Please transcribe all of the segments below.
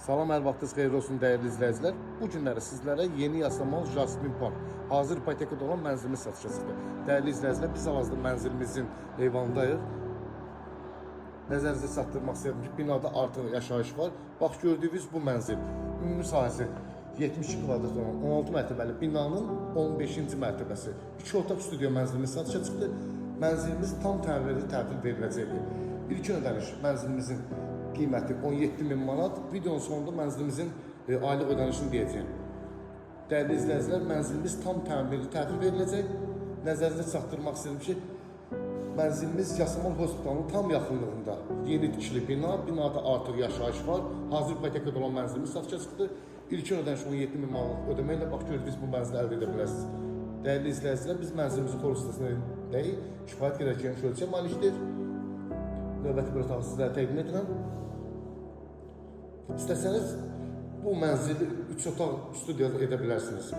Salam, hər vaxtınız xeyirli olsun dəyərli izləyicilər. Bu günləri sizlərə yeni Yasamal Jasmin Park hazır ipotekada olan mənzilimiz satışa çıxdı. Dəyərli izləyicilər, biz hal-hazırda mənzilimizin eyvanındayıq. Nəzərinizə çatdırmaq istəyirəm ki, binada artıq yaşayış var. Bax, gördüyünüz bu mənzil ümumi sahəsi 72 kvadrat olan 16 mərtəbəli binanın 15-ci mərtəbəsi. 2 otaq stüdiyo mənzilimiz satışa çıxdı. Mənzilimiz tam təmirli təhvil veriləcəkdir. İlk ödəniş mənzilimizin qiyməti 17.000 manat. Videonun sonunda mənzilimizin aylıq ödənişini deyəcəyim. Dəyərli izləyicilər, mənzilimiz tam təmirli təhvil veriləcək. Nəzərinizə çatdırmaq istəyirəm ki, mənzilimiz Yasamal Hospitalının tam yaxınlığında yeni tikili bina. Binada artıq yaşayış var. Hazır ipotekada olan mənzilimiz satışa çıxdı. İlkin ödəniş 17.000 manat ödəməklə bax gördüyünüz bu mənzili əldə edə bilərsiniz. Dəyərli izləyicilər, biz mənzilimizi xor sitəsindəyik. Kifayət qədər geniş ölçüyə malikdir. Növbəti bir otağı sizlərə təqdim edirəm. İstəsəniz bu mənzili 3 otaq studiya edə bilərsiniz.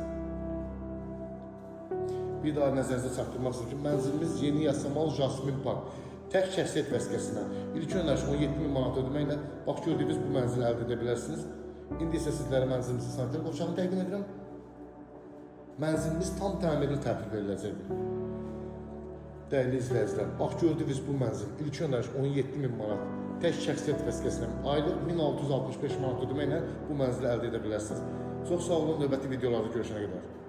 Bir daha nəzərinizə çatdırmaq istəyirəm ki, mənzilimiz yeni Yasamal Jasmin Park. Tək şəxsiyyət vəsiqəsinə ilk ödəniş 17.000 manat ödəməklə bax gördüyünüz bu mənzili əldə edə bilərsiniz. İndi isə sizlərə mənzilimizin sanitar qovşağını təqdim edirəm. Mənzilimiz tam təmirli təhvil veriləcəkdir. Dəyərli izləyicilər, bax gördüyünüz bu mənzil ilk ödəniş 17.000 manat. Tək şəxsiyyət vəsiqəsinə aylıq 1665 manat ödəməklə bu mənzili əldə edə bilərsiniz. Çox sağ olun, növbəti videolarda görüşənə qədər.